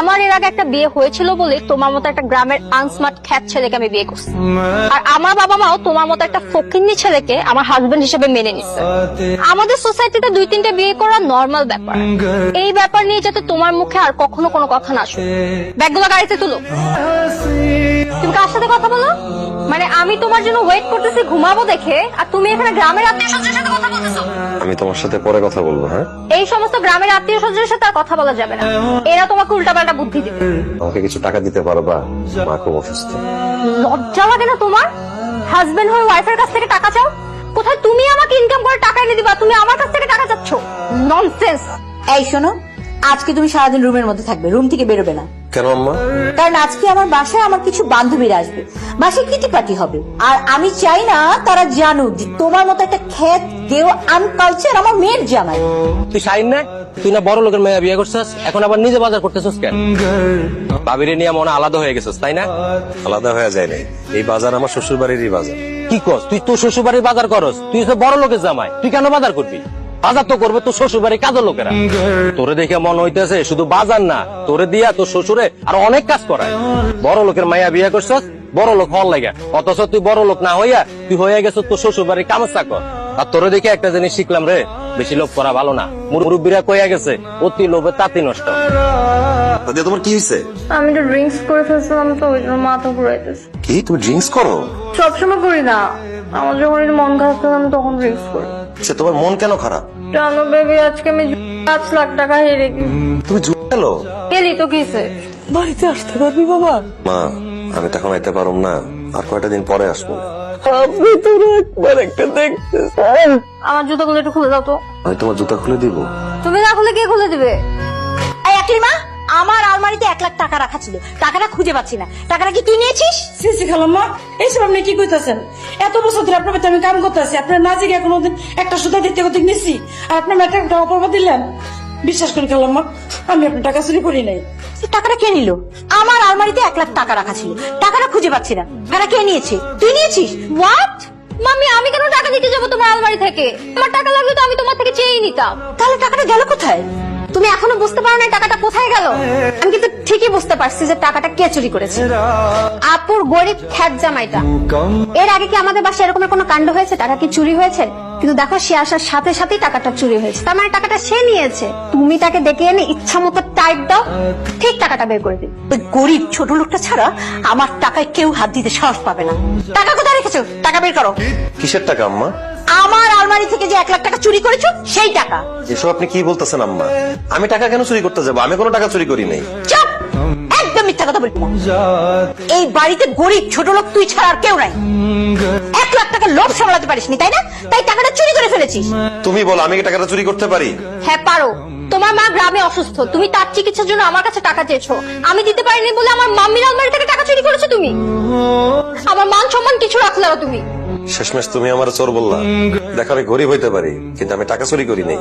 আমার এর আগে একটা বিয়ে হয়েছিল বলে তোমার মতো একটা গ্রামের আনস্মার্ট খ্যাত ছেলেকে আমি বিয়ে করছি, আর আমার বাবা মাও তোমার মতো একটা ফকিন্নি ছেলেকে আমার হাজবেন্ড হিসেবে মেনে নিচ্ছে। আমাদের সোসাইটিতে 2-3টা বিয়ে করা নর্মাল ব্যাপার। এই ব্যাপার নিয়ে যাতে তোমার মুখে আর কখনো কোনো কথা না শুনে, ব্যাগগুলো গাড়িতে তুলো। তুমি কার সাথে কথা বলো? মানে আমি তোমার জন্য ওয়েট করতেছি ঘুমাবো দেখে, আর তুমি এখানে গ্রামের আত্মীয়-স্বজনের সাথে কথা বলতেছো। আমি তোমার সাথে পরে কথা বলবো। হ্যাঁ, এই সমস্ত গ্রামের আত্মীয়-স্বজনের সাথে আর কথা বলা যাবে না, এরা তোমাকে উল্টাপাল্টা বুদ্ধি দিবে। আমাকে কিছু টাকা দিতে পারবা? মা খুব অসুস্থ। লজ্জা লাগে না তোমার? হাজবেন্ড হয়ে ওয়াইফের কাছ থেকে টাকা চাও? কোথায় তুমি আমাকে ইনকাম করে টাকা এনে দিবা, তুমি আমার কাছ থেকে টাকা চাচ্ছ? ননসেন্স। এই শোনো, আজকে তুমি সারাদিন রুমের মধ্যে থাকবে, রুম থেকে বেরোবে না। কেন আম্মা? কারণ আজকে আমার বাসায় আমার কিছু বান্ধবীরা আসবে, বাসায় কিটি পার্টি হবে, আর আমি চাই না তারা জানুক যে তোমার মতো একটা খ্যাত দেও আনকালচার আমার মেয়ের জামাই। তুই শাইন না, তুই না বড় লোকের মেয়ে বিয়ে করছিস, এখন আবার নিজে বাজার করতেছিস কেন? ভাবিরে নিয়ে মনে আলাদা হয়ে গেছিস, তাই না? আলাদা হয়ে যায় নাই, এই বাজার আমার শ্বশুর বাড়িরই বাজার। কি কস তুই? তোর শ্বশুর বাড়ির বাজার করস? তুই তো বড় লোকের জামাই, তুই কেন বাজার করবি? বাজার তো করবে তোর শ্বশুর বাড়ির কাজের লোকেরা। তোরে দেখে মনে হইতেছে শুধু বাজার না, তোরে দিয়া তোর শ্বশুরে আর অনেক কাজ করায়। বড় লোকের মাইয়া বিয়ে করছস বড় লোক হওয়ার লাগে, অথচ তুই বড় লোক না হইয়া তুই হয়ে গেছ তোর শ্বশুর বাড়ির কামের চাকর। আর তোরে দেখে একটা জিনিস শিখলাম রে, বেশি লোভ করা ভালো না। মুরব্বীরা কইয়া গেছে অতি লোভে তাঁতি নষ্ট। তাতে তোমার কি হয়েছে? আমি তো ড্রিঙ্কস করে ফেলছিলাম, তো ওই জন্য মাথা ঘুরাইতেছে। কি তুমি ড্রিঙ্কস করো? সবসময় করি না, আমার যখন একটু মন খারাপ থাকে আমি তখন ড্রিঙ্কস করি। সে তোমার মন কেন খারাপ? জানো বেবি, আজকে আমি 5 লাখ টাকা হেরে গেছি। তুমি জুয়া খেলো? গেলি তো কিসে? বাড়িতে আসতে পারবি বাবা? মা, আমি তো এখন আইতে পারুম না, আর কয়টা দিন পরে আসবো। আপনি তো একবার একটা দেখতেছেন। আমার জুতাগুলো একটু খুলে দাও তো। আমি তোমার জুতা খুলে দিব? তুমি না খুলে কে খুলে দিবে? এই আকলিমা, আমার আলমারিতে 1 লাখ টাকা রাখা ছিল, টাকাটা খুঁজে পাচ্ছি না। টাকাটা কি তুই নিয়েছিস? সিসি খালাম্মা, এইসব আপনি কি কইতাছেন? এত বছর ধরে আপনার বাড়িতে আমি কাম করতেছি, আপনার না জেগে কোনোদিন একটা সুতা দিতে কোথায় নিছি, আর আপনার মেয়েটা একটা অপরাধ দিলেন? বিশ্বাস করি খালাম্মা, আমি আপনার টাকা চুরি করি নাই। টাকাটা কে নিল? আমার আলমারিতে 1 লাখ টাকা রাখা ছিল, টাকাটা খুঁজে পাচ্ছি না। টাকা কে নিয়েছে? তুই নিয়েছিস? হোয়াট? মাম্মি, আমি কেন টাকা দিতে যাবো তোমার আলমারি থেকে? আমার টাকা লাগলে তো আমি তোমার থেকে চেয়েই নিতাম। তাহলে টাকাটা গেল কোথায়? তুমি এখনো বুঝতে পারো না টাকাটা কোথায় গেল? আমি কিন্তু ঠিকই বুঝতে পারছি যে টাকাটা কে চুরি করেছে। আপুর গরিব খ্যাত জামাইটা। এর আগে কি আমাদের বাসায় এরকমের কোনো কাণ্ড হয়েছে? টাকা কি চুরি হয়েছে? কিন্তু দেখো, সে আসার সাথে সাথেই টাকাটা চুরি হয়েছে, তার মানে টাকাটা সে নিয়েছে। তুমি তাকে ডেকে এনে ইচ্ছা মতো টাইপ দাও, ঠিক টাকাটা বের করে দিন। ওই গরিব ছোট লোকটা ছাড়া আমার টাকায় কেউ হাত দিতে সাহস পাবে না। টাকা কোথায় রেখেছো? টাকা বের করো। কিসের টাকা আম্মা? আমার আলমারি থেকে যে 1 লাখ টাকা চুরি করেছো সেই টাকা। এসব আপনি কি বলতেছেন আম্মা? আমি টাকা কেন চুরি করতে যাবো? আমি কোনো টাকা চুরি করি নাই। চুপ! একদম মিথ্যা কথা বলবি না। এই বাড়িতে গরিব ছোট লোক তুই ছাড়া আর কেউ নাই। 1 লাখ টাকা লোভ সামলাতে পারিসনি, তাই না? তাই টাকাটা চুরি করে ফেলেছিস। তুমি বলো আমি কি টাকাটা চুরি করতে পারি? হ্যাঁ পারো। তোমার মা গ্রামে অসুস্থ, তুমি তার চিকিৎসার জন্য আমার কাছে টাকা চেয়েছো, আমি দিতে পারিনি বলে আমার মাম্মির আলমারি থেকে টাকা চুরি করেছো তুমি। আমার মান সম্মান কিছু রাখলে না তুমি। শেষমেশ তুমি আমার চোর বললা। দেখো আমি গরিব হইতে পারি, কিন্তু আমি টাকা চুরি করি নাই।